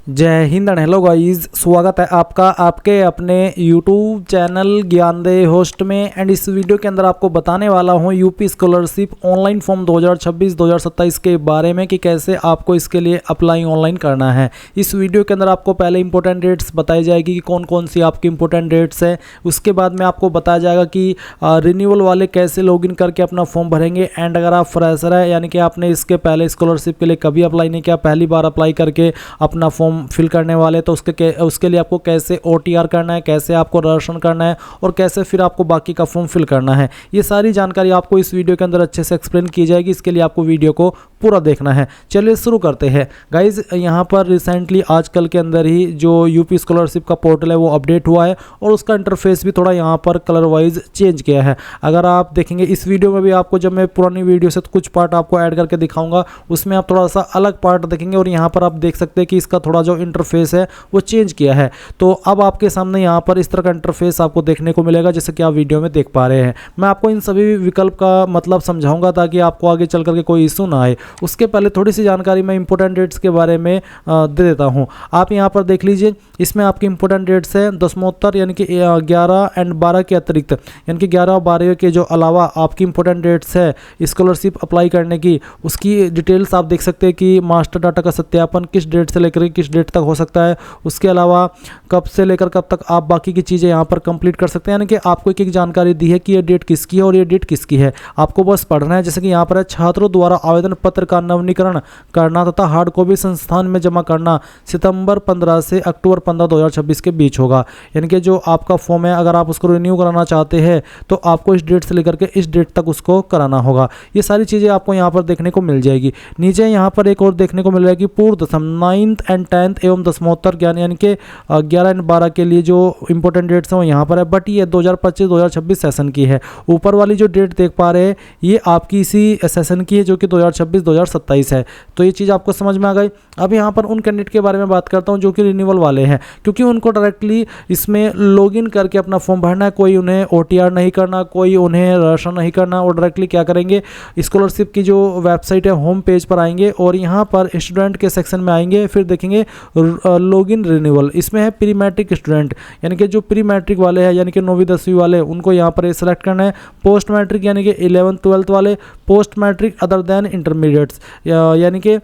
जय Hind and hello guys, स्वागत है आपका आपके अपने YouTube चैनल ज्ञानदेह होस्ट में। एंड इस वीडियो के अंदर आपको बताने वाला हूं यूपी स्कॉलरशिप ऑनलाइन फॉर्म 2026-2027 के बारे में कि कैसे आपको इसके लिए अप्लाई ऑनलाइन करना है। इस वीडियो के अंदर आपको पहले इंपॉर्टेंट डेट्स बताई जाएगी कि कौन कौन सी आपकी इंपॉर्टेंट डेट्स है। उसके बाद में आपको बताया जाएगा कि रिन्यूअल वाले कैसे लॉगिन करके अपना फॉर्म भरेंगे। एंड अगर आप फ्रेशर है यानी कि आपने इसके पहले स्कॉलरशिप के लिए कभी अप्लाई नहीं किया, पहली बार अप्लाई करके अपना फॉर्म फिल करने वाले, तो उसके लिए आपको कैसे OTR करना है, कैसे आपको रजिस्ट्रेशन करना है और कैसे फिर आपको बाकी का फॉर्म फिल करना है। ये सारी जानकारी आपको इस वीडियो के अंदर अच्छे से एक्सप्लेन की जाएगी। इसके लिए आपको वीडियो को पूरा देखना है। चलिए शुरू करते हैं गाइज। यहाँ पर रिसेंटली आजकल के अंदर ही जो यूपी स्कॉलरशिप का पोर्टल है वो अपडेट हुआ है और उसका इंटरफेस भी थोड़ा यहाँ पर कलर वाइज चेंज किया है। अगर आप देखेंगे इस वीडियो में भी आपको, जब मैं पुरानी वीडियो से कुछ पार्ट आपको ऐड करके दिखाऊंगा, उसमें आप थोड़ा सा अलग पार्ट देखेंगे और यहाँ पर आप देख सकते हैं कि इसका थोड़ा जो इंटरफेस है वो चेंज किया है। तो अब आपके सामने यहाँ पर इस तरह का इंटरफेस आपको देखने को मिलेगा जैसे कि आप वीडियो में देख पा रहे हैं। मैं आपको इन सभी विकल्प का मतलब समझाऊंगा ताकि आपको आगे चल करके कोई इशू ना आए। उसके पहले थोड़ी सी जानकारी मैं इंपॉर्टेंट डेट्स के बारे में दे देता हूँ। आप यहाँ पर देख लीजिए, इसमें आपकी इंपॉर्टेंट डेट्स है दशमोत्तर यानी कि 11 एंड 12 के अतिरिक्त, यानी कि 11 और 12 के जो अलावा आपकी इंपॉर्टेंट डेट्स है स्कॉलरशिप अप्लाई करने की, उसकी डिटेल्स आप देख सकते हैं कि मास्टर डाटा का सत्यापन किस डेट से लेकर किस डेट तक हो सकता है। उसके अलावा कब से लेकर कब तक आप बाकी की चीज़ें यहाँ पर कंप्लीट कर सकते हैं, यानी कि आपको एक जानकारी दी है कि ये डेट किसकी है और ये डेट किसकी है। आपको बस पढ़ना है। जैसे कि यहाँ पर है, छात्रों द्वारा आवेदन पत्र का नवीनीकरण करना तथा हार्ड कॉपी संस्थान में जमा करना सितंबर 15 से अक्टूबर 15 2026 के बीच होगा। यानी कि जो आपका फॉर्म है, अगर आप उसको रिन्यू कराना चाहते हैं तो आपको इस डेट से लेकर के इस डेट तक उसको कराना होगा। ये सारी चीज़ें आपको यहाँ पर देखने को मिल जाएगी। नीचे यहाँ पर एक और देखने को मिल जाएगी पूर्व दशम 9th एंड 10th एवं दशमोत्तर ज्ञान, यानी कि 11 एंड 12 के लिए जो इंपॉर्टेंट डेट्स हैं वो यहाँ पर है, बट ये 2025-2026 सेशन की है। ऊपर वाली जो डेट देख पा रहे हैं ये आपकी इसी सेशन की है जो कि 2026-2027 है। तो ये चीज़ आपको समझ में आ गई। अब यहाँ पर उन कैंडिडेट के बारे में बात करता हूँ जो कि रिन्यूअल वाले हैं, क्योंकि उनको डायरेक्टली इसमें लॉगिन करके अपना फॉर्म भरना है। कोई उन्हें OTR नहीं करना, कोई उन्हें रजिस्ट्रेशन नहीं करना। और डायरेक्टली क्या करेंगे, स्कॉलरशिप की जो वेबसाइट है होम पेज पर आएंगे और यहाँ पर स्टूडेंट के सेक्शन में आएंगे, फिर देखेंगे लॉगिन रिन्यूअल। इसमें है प्री मैट्रिक स्टूडेंट, यानी कि जो प्री मैट्रिक वाले हैं यानी कि 9वीं 10वीं वाले, उनको यहाँ पर सेलेक्ट करना है। पोस्ट मैट्रिक यानी कि 11th 12th वाले, post matric other than intermediates, यानी कि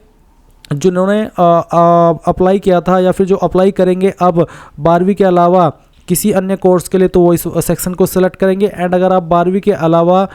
जिन्होंने अप्लाई किया था या फिर जो अप्लाई करेंगे अब 12वीं के अलावा किसी अन्य कोर्स के लिए, तो वो इस सेक्शन को सिलेक्ट करेंगे। एंड अगर आप 12वीं के अलावा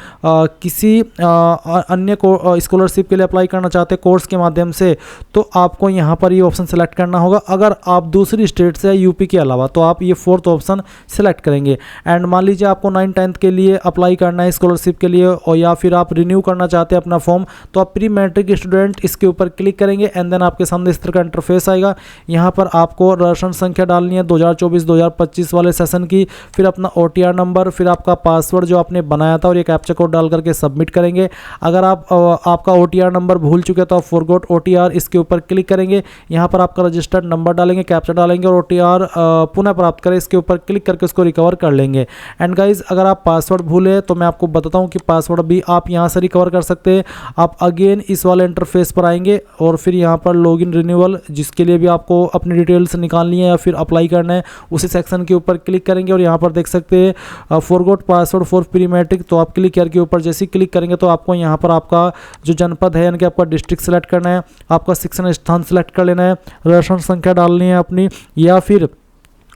किसी अन्य स्कॉलरशिप के लिए अप्लाई करना चाहते हैं कोर्स के माध्यम से, तो आपको यहाँ पर ये ऑप्शन सेलेक्ट करना होगा। अगर आप दूसरी स्टेट से यूपी के अलावा, तो आप ये 4th ऑप्शन सेलेक्ट करेंगे। एंड मान लीजिए आपको 9th 10th के लिए अप्लाई करना है स्कॉलरशिप के लिए, और या फिर आप रिन्यू करना चाहते हैं अपना फॉर्म, तो आप प्री मैट्रिक स्टूडेंट इसके ऊपर क्लिक करेंगे। एंड देन आपके सामने इस तरह का इंटरफेस आएगा। यहाँ पर आपको रजिस्ट्रेशन संख्या डालनी है 2024-2025 वाले सेशन की, फिर अपना OTR नंबर, फिर आपका पासवर्ड जो आपने बनाया था और ये कैप्चा कोड डाल करके सबमिट करेंगे। अगर आपका OTR नंबर भूल चुके तो आप फॉरगॉट OTR इसके ऊपर क्लिक करेंगे। यहाँ पर आपका रजिस्टर्ड नंबर डालेंगे, कैप्चा डालेंगे और OTR पुनः प्राप्त करें इसके ऊपर क्लिक करके उसको रिकवर कर लेंगे। एंड गाइज, अगर आप पासवर्ड भूले तो मैं आपको बताता हूँ कि पासवर्ड भी आप यहाँ से रिकवर कर सकते हैं। आप अगेन इस वाले इंटरफेस पर आएंगे और फिर यहाँ पर लॉगिन रिन्यूअल, जिसके लिए भी आपको अपनी डिटेल्स निकालनी है या फिर अप्लाई करना है, उसी सेक्शन के ऊपर क्लिक करेंगे। और यहाँ पर देख सकते हैं forgot password for pre matric, तो आप क्लिक करके ऊपर जैसे ही क्लिक करेंगे तो आपको यहाँ पर आपका जो जनपद है यानी कि आपका डिस्ट्रिक्ट सेलेक्ट करना है, आपका शिक्षण स्थान सेलेक्ट कर लेना है, रजिस्ट्रेशन संख्या डालनी है अपनी, या फिर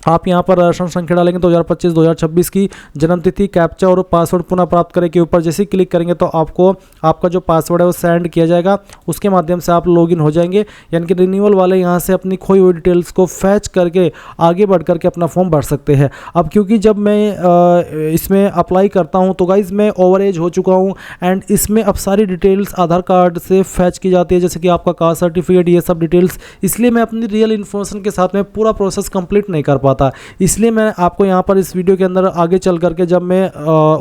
आप यहाँ पर रजिस्ट्रेशन संख्या डालेंगे 2025-2026 की, जन्म तिथि, कैप्चा और पासवर्ड पुनः प्राप्त करें के ऊपर जैसे ही क्लिक करेंगे तो आपको आपका जो पासवर्ड है वो सेंड किया जाएगा। उसके माध्यम से आप लॉगिन हो जाएंगे। यानी कि रिन्यूअल वाले यहाँ से अपनी खोई हुई डिटेल्स को फैच करके आगे बढ़ करके अपना फॉर्म भर सकते हैं। अब क्योंकि जब मैं इसमें अप्लाई करता हूँ तो गाइज मैं ओवर एज हो चुका हूँ, एंड इसमें अब सारी डिटेल्स आधार कार्ड से फैच की जाती है, जैसे कि आपका कास्ट सर्टिफिकेट, ये सब डिटेल्स। इसलिए मैं अपनी रियल इन्फॉर्मेशन के साथ में पूरा प्रोसेस कंप्लीट नहीं कर पाता पाता। इसलिए मैं आपको यहाँ पर इस वीडियो के अंदर आगे चल करके जब मैं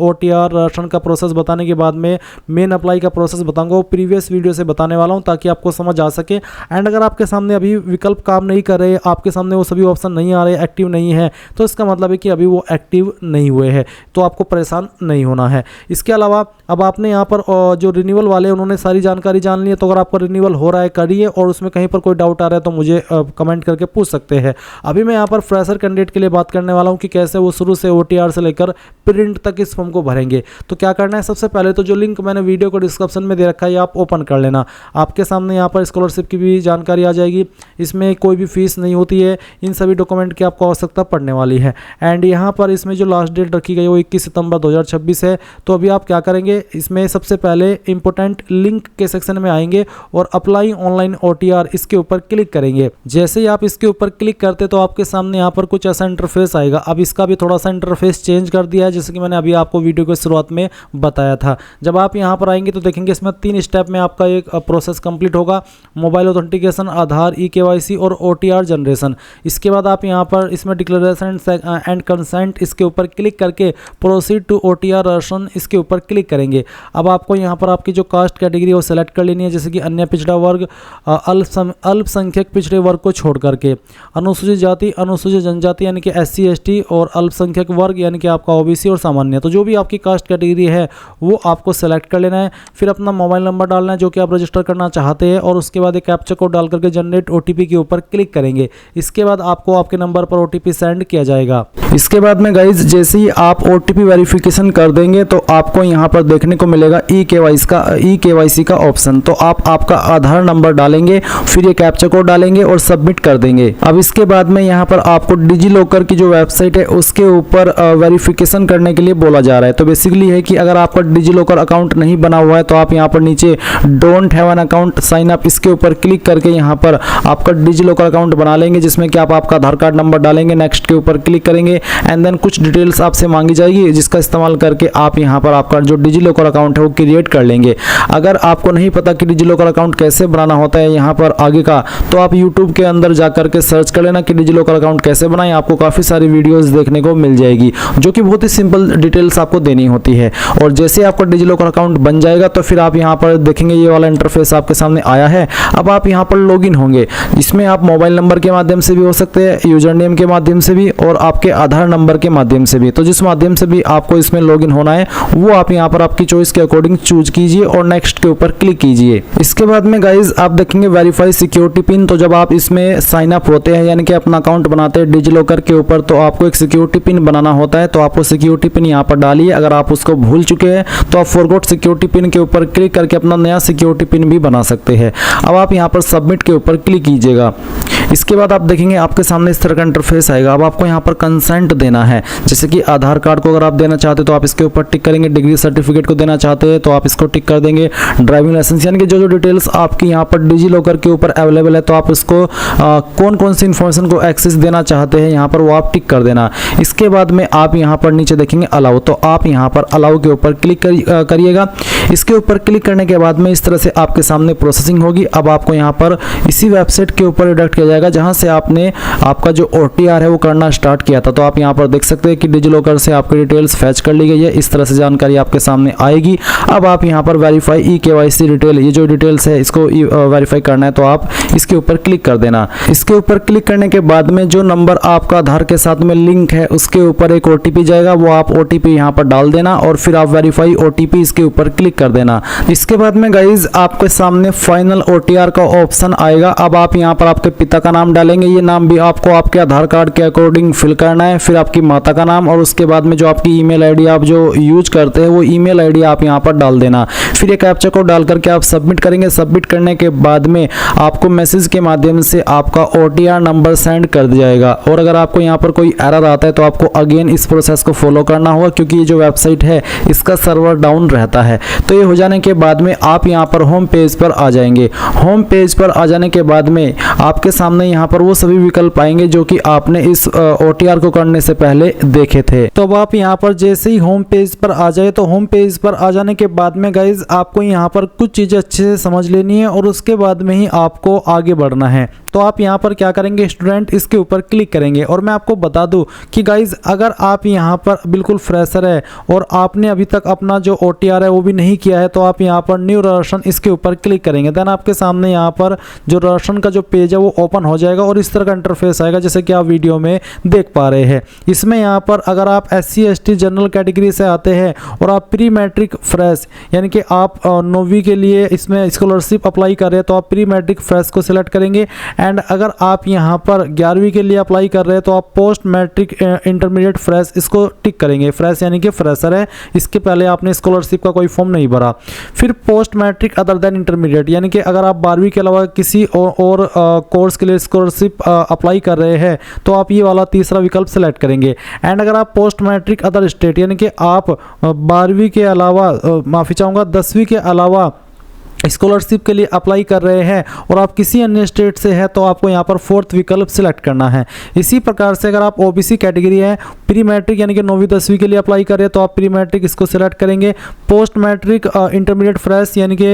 OTR राशन का प्रोसेस बताने के बाद में मेन अप्लाई का प्रोसेस बताऊंगा, वो प्रीवियस वीडियो से बताने वाला हूँ ताकि आपको समझ आ सके। एंड अगर आपके सामने अभी विकल्प काम नहीं कर रहे, आपके सामने वो सभी ऑप्शन नहीं आ रहे, एक्टिव नहीं है, तो इसका मतलब है कि अभी वो एक्टिव नहीं हुए हैं, तो आपको परेशान नहीं होना है। इसके अलावा अब आपने यहाँ पर जो रिन्यूअल वाले उन्होंने सारी जानकारी जान ली है, तो अगर आपका रिन्यूअल हो रहा है करिए, और उसमें कहीं पर कोई डाउट आ रहा है तो मुझे कमेंट करके पूछ सकते हैं। अभी मैं यहाँ पर फ्रेशर कैंडिडेट के लिए बात करने वाला हूँ कि कैसे वो शुरू से OTR से लेकर प्रिंट तक इस फॉर्म को भरेंगे। तो क्या करना है, सबसे पहले तो जो लिंक मैंने वीडियो को डिस्क्रिप्शन में दे रखा है आप ओपन कर लेना। आपके सामने यहाँ पर स्कॉलरशिप की भी जानकारी आ जाएगी, इसमें कोई भी फीस नहीं होती है, इन सभी डॉक्यूमेंट की आपको आवश्यकता पड़ने वाली है। एंड यहाँ पर इसमें जो लास्ट डेट रखी गई वो 21 सितंबर 2026 है। तो अभी आप क्या करेंगे, इसमें सबसे पहले इंपॉर्टेंट लिंक के सेक्शन में आएंगे और अप्लाई ऑनलाइन OTR इसके ऊपर क्लिक करेंगे। जैसे ही आप इसके ऊपर क्लिक करते तो आपके सामने यहाँ पर कुछ ऐसा इंटरफेस आएगा। अब इसका भी थोड़ा सा इंटरफेस चेंज कर दिया है, जैसे कि मैंने अभी आपको वीडियो के शुरुआत में बताया था। जब आप यहाँ पर आएंगे तो देखेंगे इसमें 3 स्टेप में आपका एक प्रोसेस कंप्लीट होगा, मोबाइल ऑथेंटिकेशन, आधार, eKYC और OTR जनरेशन। इसके बाद आप यहाँ पर इसमें डिक्लेरेशन एंड कंसेंट इसके ऊपर क्लिक करके प्रोसीड टू OTR राशन इसके ऊपर क्लिक करेंगे। अब आपको यहाँ पर आपकी जो कास्ट कैटेगरी है वो सेलेक्ट कर लेनी है, जैसे कि अन्य पिछड़ा वर्ग, अल्पसंख्यक पिछड़े वर्ग को छोड़ करके, अनुसूचित जाति, अनुसूचित जनजाति यानी कि SC ST और अल्पसंख्यक वर्ग यानी कि आपका OBC और सामान्य। तो जो भी आपकी कास्ट कैटेगरी है वो आपको सेलेक्ट कर लेना है। फिर अपना मोबाइल नंबर डालना है जो कि आप रजिस्टर करना चाहते हैं, और उसके बाद एक कैप्चा कोड डाल करके जनरेट OTP के ऊपर क्लिक करेंगे। इसके बाद आपको आपके नंबर पर OTP सेंड किया जाएगा। इसके बाद में गाइज जैसे ही आप OTP वेरिफिकेशन कर देंगे तो आपको यहाँ पर देखने को मिलेगा eKYC का ऑप्शन। तो आप आपका आधार नंबर डालेंगे, फिर ये कैप्चा कोड डालेंगे और सबमिट कर देंगे। अब इसके बाद में यहाँ पर आपको डिजी लॉकर की जो वेबसाइट है उसके ऊपर वेरिफिकेशन करने के लिए बोला जा रहा है। तो बेसिकली है कि अगर आपका डिजी लॉकर अकाउंट नहीं बना हुआ है तो आप यहाँ पर नीचे don't have an account sign up इसके ऊपर क्लिक करके यहाँ पर आपका डिजी लॉकर अकाउंट बना लेंगे, जिसमें कि आप आपका आधार कार्ड नंबर डालेंगे, नेक्स्ट के ऊपर क्लिक करेंगे एंड देन कुछ डिटेल्स आपसे मांगी जाएगी, जिसका इस्तेमाल करके आप यहाँ पर आपका जो डिजी लॉकर अकाउंट है वो क्रिएट कर लेंगे। अगर आपको नहीं पता कि डिजी लॉकर अकाउंट कैसे बनाना होता है यहाँ पर आगे का, तो आप यूट्यूब के अंदर जाकर के सर्च कर लेना कि डिजी लॉकर अकाउंट कैसे बनाएं। आपको काफ़ी सारी वीडियोस देखने को मिल जाएगी जो कि बहुत ही सिंपल डिटेल्स आपको देनी होती है। और जैसे आपका डिजी लॉकर अकाउंट बन जाएगा तो फिर आप यहाँ पर देखेंगे ये वाला इंटरफेस आपके सामने आया है। अब आप यहाँ पर लॉगिन होंगे, इसमें आप मोबाइल नंबर के माध्यम से भी हो सकते हैं, यूजर नेम के माध्यम से भी और आपके आधार नंबर के माध्यम से भी। तो जिस माध्यम से भी आपको इसमें लॉगिन होना है वो आप यहाँ पर आपकी चॉइस के अकॉर्डिंग चूज कीजिए और नेक्स्ट के ऊपर क्लिक कीजिए। इसके बाद में गाइज आप देखेंगे वेरीफाई सिक्योरिटी पिन। तो जब आप इसमें साइन अप होते हैं यानी कि अपना अकाउंट बनाते हैं डिजी लॉकर के ऊपर, तो आपको एक सिक्योरिटी पिन बनाना होता है। तो आपको सिक्योरिटी पिन यहाँ पर डालिए। अगर आप उसको भूल चुके हैं तो आप फॉरगॉट सिक्योरिटी पिन के ऊपर क्लिक करके अपना नया सिक्योरिटी पिन भी बना सकते हैं। अब आप यहाँ पर सबमिट के ऊपर क्लिक कीजिएगा। इसके बाद आप देखेंगे आपके सामने इस तरह का इंटरफेस आएगा। अब आपको यहाँ पर कंसेंट देना है, जैसे कि आधार कार्ड को अगर आप देना चाहते हैं तो आप इसके ऊपर टिक करेंगे, डिग्री सर्टिफिकेट को देना चाहते हैं तो आप इसको टिक कर देंगे, ड्राइविंग लाइसेंस यानी कि जो डिटेल्स आपकी यहाँ पर डिजी लॉकर के ऊपर अवेलेबल है तो आप इसको कौन कौन सी इन्फॉर्मेशन को एक्सेस देना चाहते हैं यहाँ पर वो आप टिक कर देना। इसके बाद में आप यहाँ पर नीचे देखेंगे अलाउ, तो आप यहाँ पर अलाउ के ऊपर क्लिक करिएगा। इसके ऊपर क्लिक करने के बाद में इस तरह से आपके सामने प्रोसेसिंग होगी। अब आपको यहाँ पर इसी वेबसाइट के ऊपर रिडायरेक्ट किया जाएगा जहाँ से आपने आपका जो OTR है वो करना स्टार्ट किया था। तो आप यहाँ पर देख सकते हैं कि डिजी लॉकर से आपकी डिटेल्स फैच कर ली गई है। इस तरह से जानकारी आपके सामने आएगी। अब आप यहाँ पर वेरीफाई eKYC डिटेल, ये जो डिटेल्स है इसको वेरीफाई करना है तो आप इसके ऊपर क्लिक कर देना। इसके ऊपर क्लिक करने के बाद में जो नंबर आपका आधार के साथ में लिंक है उसके ऊपर एक OTP जाएगा, वो आप OTP यहाँ पर डाल देना और फिर आप वेरीफाई OTP इसके ऊपर क्लिक कर देना। इसके बाद में गाइज आपके सामने फाइनल OTR का ऑप्शन आएगा। अब आप यहाँ पर आपके पिता का नाम डालेंगे, ये नाम भी आपको आपके आधार कार्ड के अकॉर्डिंग फिल करना है। फिर आपकी माता का नाम और उसके बाद में जो आपकी ईमेल आईडी आप जो यूज करते हैं वो ईमेल आईडी आप यहाँ पर डाल देना। फिर एक कैप्चा कोड डाल करके आप सबमिट करेंगे। सबमिट करने के बाद में आपको मैसेज के माध्यम से आपका OTR नंबर सेंड कर दिया जाएगा। और अगर आपको यहाँ पर कोई एरर आता है तो आपको अगेन इस प्रोसेस को फॉलो करना होगा, क्योंकि ये जो वेबसाइट है इसका सर्वर डाउन रहता है। तो ये हो जाने के बाद में आप यहाँ पर होम पेज पर आ जाएंगे। होम पेज पर आ जाने के बाद में आपके सामने यहाँ पर वो सभी विकल्प आएंगे जो कि आपने इस OTR को करने से पहले देखे थे। तो अब आप यहाँ पर जैसे ही होम पेज पर आ जाए, तो होम पेज पर आ जाने के बाद में गाइज आपको यहाँ पर कुछ चीज़ें अच्छे से समझ लेनी है और उसके बाद में ही आपको आगे बढ़ना है। तो आप यहाँ पर क्या करेंगे, स्टूडेंट इसके ऊपर क्लिक करेंगे। और मैं आपको बता दूं कि गाइज अगर आप यहाँ पर बिल्कुल फ्रेशर है और आपने अभी तक अपना जो OTR है वो भी नहीं किया है, तो आप यहाँ पर न्यू रजिस्ट्रेशन इसके ऊपर क्लिक करेंगे। देन आपके सामने यहाँ पर जो रजिस्ट्रेशन का जो पेज है वो ओपन हो जाएगा और इस तरह का इंटरफेस आएगा जैसे कि आप वीडियो में देख पा रहे हैं। इसमें यहाँ पर अगर आप SC ST जनरल कैटेगरी से आते हैं और आप प्री मैट्रिक फ्रेश यानी कि आप 9वीं के लिए इसमें स्कॉलरशिप अप्लाई कर रहे हैं, तो आप प्री मैट्रिक फ्रेश को सिलेक्ट करेंगे। एंड अगर आप यहाँ पर 11वीं के लिए अप्लाई कर रहे हैं तो आप पोस्ट मैट्रिक इंटरमीडिएट फ्रेश इसको टिक करेंगे। फ्रेश यानी कि फ्रेशर है, इसके पहले आपने स्कॉलरशिप का कोई फॉर्म नहीं भरा। फिर post matric other than intermediate यानी कि अगर आप 12वीं के अलावा किसी और कोर्स के लिए स्कॉलरशिप अप्लाई कर रहे हैं तो आप ये वाला तीसरा विकल्प सेलेक्ट करेंगे। एंड अगर आप पोस्ट मैट्रिक अदर स्टेट यानी कि आप 12वीं के अलावा माफ़ी चाहूँगा 10वीं के अलावा स्कॉलरशिप के लिए अप्लाई कर रहे हैं और आप किसी अन्य स्टेट से है तो आपको यहाँ पर फोर्थ विकल्प सिलेक्ट करना है। इसी प्रकार से अगर आप OBC कैटेगरी है, प्री मैट्रिक यानी कि 9वीं 10वीं के लिए अप्लाई कर रहे हैं तो आप प्री मैट्रिक इसको सिलेक्ट करेंगे। पोस्ट मैट्रिक इंटरमीडिएट फ्रेश यानी कि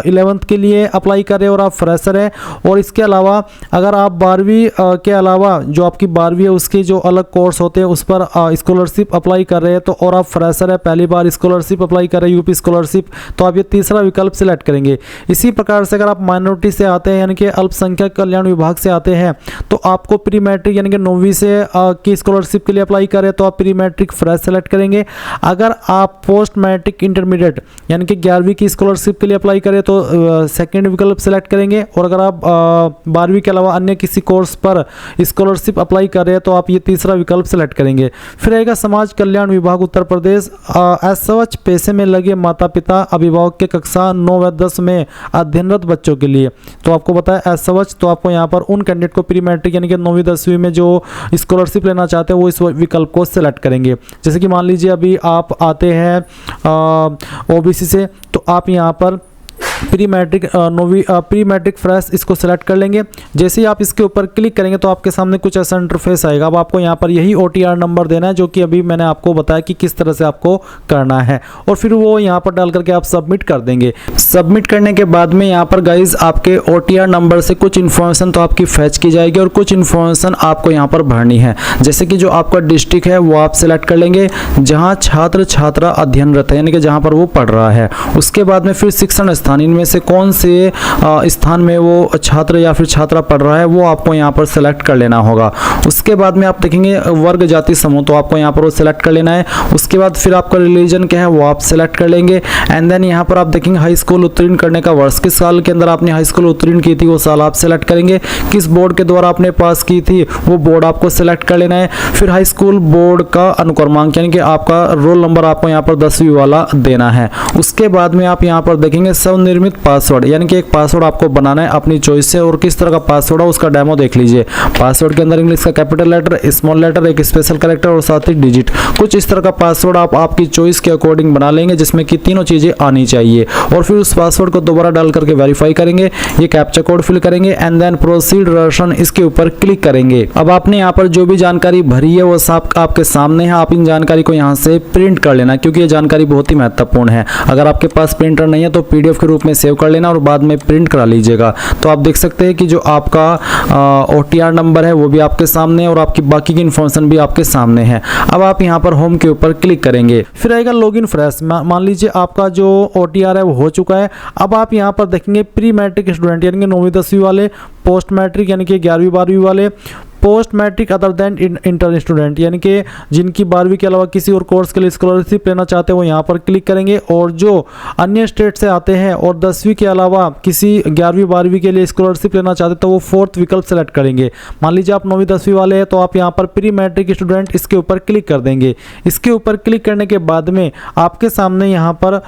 11th के लिए अप्लाई कर रहे हैं और आप फ्रेशर है। और इसके अलावा अगर आप 12वीं के अलावा जो आपकी 12वीं है उसके जो अलग कोर्स होते हैं उस पर स्कॉलरशिप अप्लाई कर रहे हैं तो और आप फ्रेशर है, पहली बार स्कॉलरशिप अप्लाई कर रहे हैं UP स्कॉलरशिप, तो आप ये तीसरा विकल्प सिलेक्ट करेंगे। इसी प्रकार से अगर आप माइनॉरिटी से आते हैं यानी कि अल्पसंख्यक कल्याण विभाग से आते हैं तो आपको प्री मैट्रिक यानी कि 9वीं से की स्कॉलरशिप के लिए अप्लाई करें तो आप प्री मैट्रिक फ्रेश सेलेक्ट करेंगे। अगर आप पोस्ट मैट्रिक इंटरमीडिएट यानी कि 11वीं की स्कॉलरशिप के लिए अप्लाई करें तो सेकंड विकल्प सेलेक्ट करेंगे। और अगर आप 12वीं के अलावा अन्य किसी कोर्स पर स्कॉलरशिप अप्लाई कर रहे हैं तो आप ये तीसरा विकल्प सेलेक्ट करेंगे। फिर आएगा समाज कल्याण विभाग उत्तर प्रदेश, एसएच पेशे में लगे माता पिता अभिभावक के कक्षा 9 व 10 में अध्ययनरत बच्चों के लिए। तो आपको बताया एसएच, तो आपको यहाँ पर उन कैंडिडेट को प्री मैट्रिक यानी कि 9वीं 10वीं में जो स्कॉलरशिप लेना चाहते हैं वो इस विकल्प को सिलेक्ट करेंगे। जैसे कि मान लीजिए अभी आप आते हैं OBC से तो आप यहाँ पर प्री मैट्रिक 9वीं प्री मैट्रिक फ्रेश इसको सेलेक्ट कर लेंगे। जैसे ही आप इसके ऊपर क्लिक करेंगे तो आपके सामने कुछ ऐसा इंटरफेस आएगा। अब आपको यहाँ पर यही OTR नंबर देना है जो कि अभी मैंने आपको बताया कि किस तरह से आपको करना है और फिर वो यहाँ पर डाल करके आप सबमिट कर देंगे। सबमिट करने के बाद में यहाँ पर गाइज आपके OTR नंबर से कुछ इन्फॉर्मेशन तो आपकी फैच की जाएगी और कुछ इन्फॉर्मेशन आपको यहाँ पर भरनी है। जैसे कि जो आपका डिस्ट्रिक्ट है वो आप सिलेक्ट कर लेंगे जहाँ छात्र छात्रा अध्ययनरत है यानी कि जहाँ पर वो पढ़ रहा है। उसके बाद में फिर शिक्षण स्थान, इनमें से कौन से स्थान में वो छात्र या फिर छात्रा पढ़ रहा है वो आपको यहाँ पर सेलेक्ट कर लेना होगा। उसके बाद में आप देखेंगे वर्ग जाति समूह, तो आपको यहाँ पर वो सेलेक्ट कर लेना है। उसके बाद फिर आपका रिलीजन क्या है वो आप सेलेक्ट कर लेंगे। एंड देन यहाँ पर आप देखेंगे हाई स्कूल उत्तीर्ण करने का वर्ष, किस साल के अंदर आपने हाई स्कूल उत्तीर्ण की थी वो साल आप सेलेक्ट करेंगे। किस बोर्ड के द्वारा आपने पास की थी वो बोर्ड आपको सेलेक्ट कर लेना है। फिर हाई स्कूल बोर्ड का अनुक्रमांक यानी कि आपका रोल नंबर आपको यहाँ पर 10वीं वाला देना है। उसके बाद में आप यहाँ पर देखेंगे स्वनिर्मित पासवर्ड यानी कि एक पासवर्ड आपको बनाना है अपनी चॉइस से और किस तरह का पासवर्ड है उसका डेमो देख लीजिए। पासवर्ड के अंदर इंग्लिश का कैपिटल लेटर, स्मॉल लेटर, एक स्पेशल कैरेक्टर और साथ ही डिजिट, कुछ इस तरह का पासवर्ड आप आपकी चॉइस के अकॉर्डिंग बना लेंगे जिसमें कि तीनों चीजें आनी चाहिए। और फिर उस पासवर्ड को दोबारा डाल करके वेरीफाई करेंगे, ये कैप्चा कोड फिल करेंगे एंड देन प्रोसीड रजिस्ट्रेशन इसके ऊपर क्लिक करेंगे। अब आपने यहाँ पर जो भी जानकारी भरी है वो सब आपके सामने है। आप इन जानकारी को यहाँ से प्रिंट कर लेना क्योंकि ये जानकारी बहुत ही महत्वपूर्ण है। अगर आपके पास प्रिंटर नहीं है तो PDF के रूप में सेव कर लेना और बाद में प्रिंट करा लीजिएगा। तो आप देख सकते हैं कि जो आपका OTR नंबर है वो भी आपके सामने है और आपकी बाकी की इन्फॉर्मेशन भी आपके सामने है। अब आप यहाँ पर होम के ऊपर क्लिक करेंगे, फिर आएगा लॉगिन फ्रेश। मान लीजिए आपका जो OTR है वो हो चुका है। अब आप यहाँ पर देखेंगे प्री मैट्रिक स्टूडेंट यानी कि 9वीं 10वीं वाले, पोस्ट मैट्रिक यानी कि 11वीं 12वीं वाले, post matric other than inter student यानी कि जिनकी 12वीं के अलावा किसी और कोर्स के लिए स्कॉलरशिप लेना चाहते हैं वो यहाँ पर क्लिक करेंगे। और जो अन्य स्टेट से आते हैं और 10वीं के अलावा किसी 11वीं 12वीं के लिए स्कॉलरशिप लेना चाहते हैं तो वो फोर्थ विकल्प सेलेक्ट करेंगे। मान लीजिए आप 9वीं 10वीं वाले हैं तो आप यहाँ पर प्री मैट्रिक स्टूडेंट इसके ऊपर क्लिक कर देंगे। इसके ऊपर क्लिक करने के बाद में आपके सामने यहाँ पर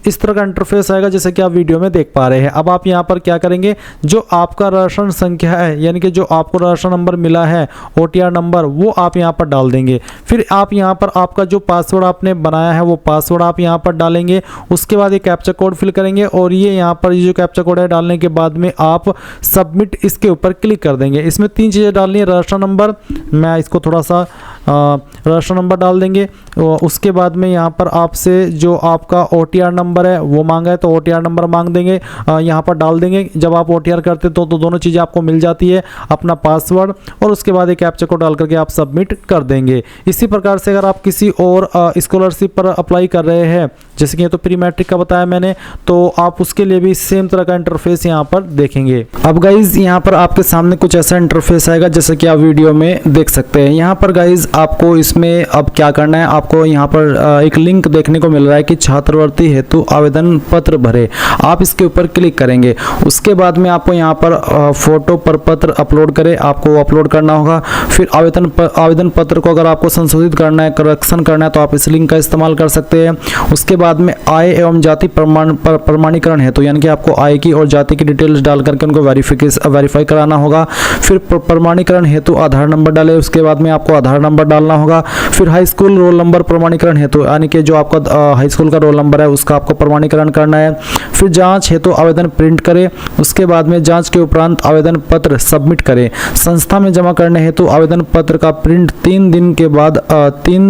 इस तरह का इंटरफेस आएगा जैसे कि आप वीडियो में देख पा रहे हैं। अब आप यहाँ पर क्या करेंगे, जो आपका राशन संख्या है यानी कि जो आपको राशन रजिस्टर नंबर मिला है, OTR नंबर, वो आप यहाँ पर डाल देंगे। फिर आप यहाँ पर आपका जो पासवर्ड आपने बनाया है वो पासवर्ड आप यहाँ पर डालेंगे। उसके बाद ये कैप्चा कोड फिल करेंगे और ये यहाँ पर जो कैप्चा कोड है डालने के बाद में आप सबमिट इसके ऊपर क्लिक कर देंगे। इसमें 3 चीज़ें डालनी है, रजिस्टर नंबर, मैं इसको थोड़ा सा रजिस्टर नंबर डाल देंगे। उसके बाद में यहाँ पर आपसे जो आपका OTR नंबर है वो मांगा है तो OTR नंबर मांग देंगे, यहाँ पर डाल देंगे। जब आप OTR करते तो दोनों चीज़ें आपको मिल जाती है, अपना पासवर्ड और उसके बाद एक कैप्चा कोड डाल करके आप सबमिट कर देंगे। इसी प्रकार से अगर आप किसी और स्कॉलरशिप पर अप्लाई कर रहे हैं, जैसे कि ये तो प्री मैट्रिक का बताया मैंने, तो आप उसके लिए भी सेम तरह का इंटरफेस यहाँ पर देखेंगे। अब गाइज यहाँ पर आपके सामने कुछ ऐसा इंटरफेस आएगा जैसे कि आप वीडियो में देख सकते हैं। यहाँ पर गाइज आपको इसमें अब क्या करना है, आपको यहाँ पर एक लिंक देखने को मिल रहा है कि छात्रवृत्ति हेतु आवेदन पत्र भरे, आप इसके ऊपर क्लिक करेंगे। उसके बाद में आपको यहाँ पर फोटो प्रपत्र अपलोड करें, आपको अपलोड करना होगा। फिर आवेदन पत्र को अगर आपको संशोधित करना है, करेक्शन करना है, तो आप इस लिंक का इस्तेमाल कर सकते हैं। उसके बाद में आय एवं जाति प्रमाणीकरण हेतु, यानी कि आपको आय की और जाति की डिटेल्स डाल करके उनको वेरीफाई कराना होगा। फिर प्रमाणीकरण हेतु आधार नंबर डालें, उसके बाद में आपको आधार नंबर डालना होगा। फिर हाई स्कूल रोल नंबर प्रमाणीकरण हेतु, यानी कि जो आपका हाई स्कूल का रोल नंबर है उसका आपको प्रमाणीकरण करना है। फिर जांच हेतु आवेदन प्रिंट करें, उसके बाद में जांच के उपरांत आवेदन पत्र सबमिट करें। संस्था में जमा करने हेतु आवेदन पत्र का प्रिंट 3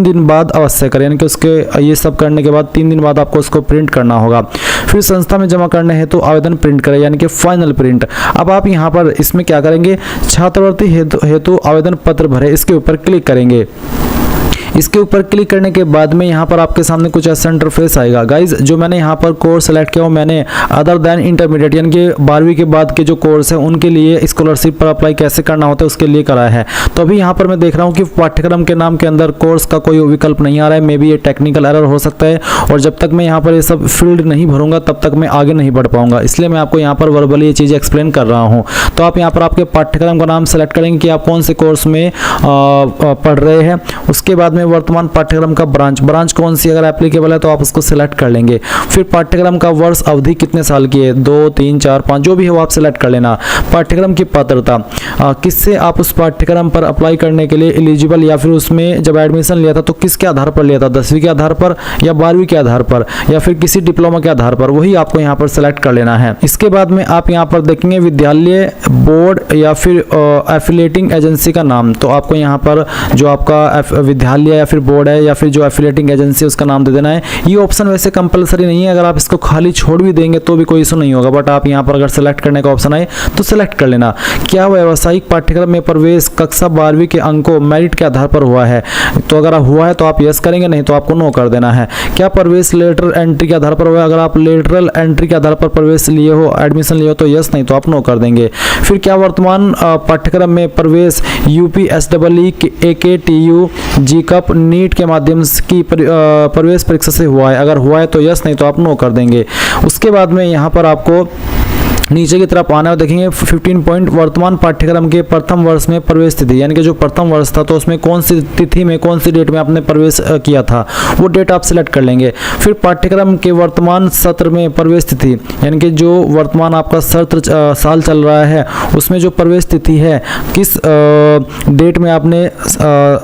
दिन बाद अवश्य करें, यानी कि उसके ये सब करने के बाद 3 दिन बाद आपको उसको प्रिंट करना होगा। फिर संस्था में जमा करने हेतु आवेदन प्रिंट करें, यानी कि फाइनल प्रिंट। अब आप यहाँ पर इसमें क्या करेंगे, छात्रवृत्ति हेतु आवेदन पत्र भरे, इसके ऊपर क्लिक करेंगे। इसके ऊपर क्लिक करने के बाद में यहाँ पर आपके सामने कुछ ऐसा इंटरफेस आएगा। गाइज जो मैंने यहाँ पर कोर्स सेलेक्ट किया वो मैंने अदर देन इंटरमीडिएट, यानी कि 12वीं के बाद के जो कोर्स है उनके लिए स्कॉलरशिप पर अप्लाई कैसे करना होता है उसके लिए कराया है। तो अभी यहाँ पर मैं देख रहा हूँ कि पाठ्यक्रम के नाम के अंदर कोर्स का कोई विकल्प नहीं आ रहा है, मे बी ये टेक्निकल एरर हो सकता है। और जब तक मैं यहाँ पर ये सब फील्ड नहीं भरूंगा तब तक मैं आगे नहीं बढ़ पाऊंगा, इसलिए मैं आपको यहाँ पर वर्बली ये चीज़ एक्सप्लेन कर रहा हूँ। तो आप यहाँ पर आपके पाठ्यक्रम का नाम सेलेक्ट करेंगे कि आप कौन से कोर्स में पढ़ रहे हैं। उसके बाद में वर्तमान पाठ्यक्रम का ब्रांच कौन सी अगर एप्लीकेबल है तो आप उसको सिलेक्ट कर लेंगे। फिर पाठ्यक्रम का वर्ष अवधि कितने साल की है, 2, 3, 4, 5 जो भी है वो आप सिलेक्ट कर लेना। पाठ्यक्रम की पात्रता, किससे आप उस पाठ्यक्रम पर अप्लाई करने के लिए एलिजिबल, या फिर उसमें जब एडमिशन लिया था तो किसके आधार पर लिया था, 10वीं के आधार पर या 12वीं के आधार पर या फिर किसी डिप्लोमा के आधार पर, वही आपको यहाँ पर सिलेक्ट कर लेना है। इसके बाद में आप यहाँ पर देखेंगे विद्यालय, बोर्ड या फिर एफिलिएटिंग एजेंसी का नाम। तो आपको यहाँ पर जो आपका विद्यालय या फिर बोर्ड है या फिर जो एफिलिएटिंग एजेंसी उसका नाम दे देना है। ये ऑप्शन वैसे कंपलसरी नहीं है, अगर आप इसको खाली छोड़ भी देंगे तो भी कोई इशू नहीं होगा, बट आप यहाँ पर अगर सेलेक्ट करने का ऑप्शन आए तो सेलेक्ट कर लेना। क्या व्यावसायिक पाठ्यक्रम में प्रवेश कक्षा 12वीं के अंकों मेरिट के आधार पर हुआ है, तो अगर हुआ है तो आप यस करेंगे, नहीं तो आपको नो कर देना है। क्या प्रवेश लेटरल एंट्री के आधार पर हुआ है, अगर आप लेटरल एंट्री के आधार पर प्रवेश लिए हो, एडमिशन लिए हो तो यस, नहीं तो आप नो कर देंगे। फिर क्या वर्तमान पाठ्यक्रम में प्रवेश UPSEE AKTU GCUP नीट के माध्यम की प्रवेश परीक्षा से हुआ है, अगर हुआ है तो यस, नहीं तो आप नो कर देंगे। उसके बाद में यहाँ पर आपको नीचे की तरफ आना है, देखेंगे 15 पॉइंट वर्तमान पाठ्यक्रम के प्रथम वर्ष में प्रवेश तिथि, यानी कि जो प्रथम वर्ष था तो उसमें कौन सी तिथि में कौन सी डेट में आपने प्रवेश किया था वो डेट आप सिलेक्ट कर लेंगे। फिर पाठ्यक्रम के वर्तमान सत्र में प्रवेश तिथि, यानी कि जो वर्तमान आपका सत्र साल चल रहा है उसमें जो प्रवेश तिथि है किस डेट में आपने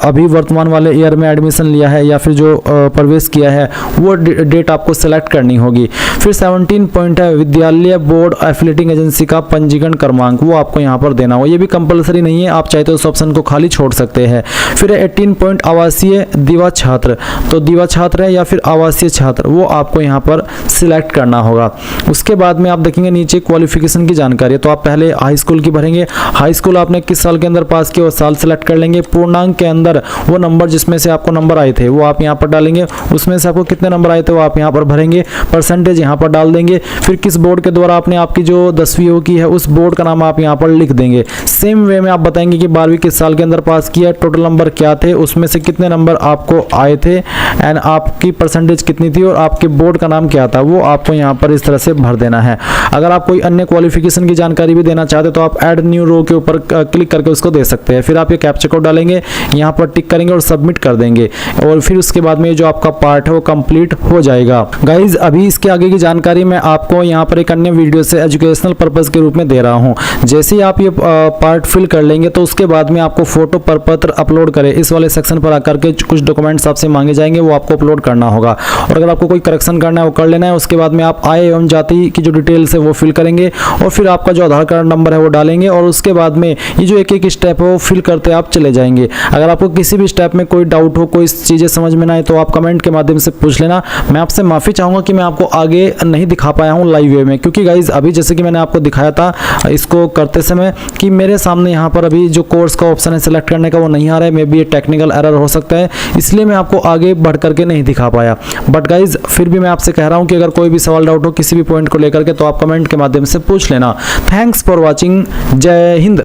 अभी वर्तमान वाले ईयर में एडमिशन लिया है या फिर जो प्रवेश किया है वो डेट आपको सेलेक्ट करनी होगी। फिर 17 पॉइंट है विद्यालय, बोर्ड, एफिलिएटिंग एजेंसी का पंजीकरण क्रमांक, वो आपको यहाँ पर देना हो, ये भी कंपलसरी नहीं है, आप चाहे तो उस ऑप्शन को खाली छोड़ सकते हैं। फिर 18 पॉइंट आवासीय दिवा छात्र, तो दिवा छात्र है या फिर आवासीय छात्र, वो आपको यहाँ पर सिलेक्ट करना होगा। उसके बाद में आप देखेंगे नीचे क्वालिफिकेशन की जानकारी, तो आप पहले हाई स्कूल की भरेंगे, हाई स्कूल आपने किस साल के अंदर पास किया वो साल सेलेक्ट कर लेंगे। पूर्णांक के अंदर वो नंबर जिसमें से आपको नंबर आए थे वो आप यहाँ पर डालेंगे, उसमें से आपको कितने नंबर आए थे वो आप यहाँ पर भरेंगे, परसेंटेज यहाँ पर डाल देंगे। फिर किस बोर्ड के द्वारा आपने आपकी जो 10वीं की है उस बोर्ड का नाम आप यहाँ पर लिख देंगे। सेम वे में आप बताएंगे कि 12वीं किस साल के अंदर पास किया, टोटल नंबर क्या थे, उसमें से कितने नंबर आपको आए थे एंड आपकी परसेंटेज कितनी थी और आपके बोर्ड का नाम क्या था, वो आपको यहाँ पर इस तरह से भर देना है। अगर आप कोई अन्य क्वालिफिकेशन की जानकारी भी देना चाहते तो आप ऐड न्यू रो के ऊपर क्लिक करके उसको दे सकते हैं। फिर आप ये कैप्चा कोड डालेंगे, यहाँ पर टिक करेंगे और सबमिट कर देंगे और फिर उसके बाद में जो आपका पार्ट है वो कंप्लीट हो जाएगा। गाइज अभी इसके आगे की जानकारी मैं आपको यहाँ पर एक अन्य वीडियो से एजुकेशन एजुकेशनल पर्पज़ के रूप में दे रहा हूँ। जैसे ही आप ये पार्ट फिल कर लेंगे तो उसके बाद में आपको फोटो प्रपत्र अपलोड करें इस वाले सेक्शन पर आकर के कुछ डॉक्यूमेंट्स आपसे मांगे जाएंगे, वो आपको अपलोड करना होगा। और अगर आपको कोई करेक्शन करना है वो कर लेना है। उसके बाद में आप आय एवं जाति की जो डिटेल्स है वो फिल करेंगे और फिर आपका जो आधार कार्ड नंबर है वो डालेंगे और उसके बाद में ये जो एक एक स्टेप है वो फिल करते आप चले जाएंगे। अगर आपको किसी भी स्टेप में कोई डाउट हो, कोई चीज़ें समझ में ना आए तो आप कमेंट के माध्यम से पूछ लेना। मैं आपसे माफ़ी चाहूँगा कि मैं आपको आगे नहीं दिखा पाया हूँ लाइव वे में, क्योंकि गाइज अभी जैसे कि मैंने आपको दिखाया था इसको करते समय कि मेरे सामने यहाँ पर अभी जो कोर्स का ऑप्शन है सिलेक्ट करने का वो नहीं आ रहा है। मे बी ये टेक्निकल एरर हो सकता है, इसलिए मैं आपको आगे बढ़ करके नहीं दिखा पाया। बट गाइज फिर भी मैं आपसे कह रहा हूँ कि अगर कोई भी सवाल डाउट हो किसी भी पॉइंट को लेकर के तो आप कमेंट के माध्यम से पूछ लेना। Thanks for watching. जय हिंद।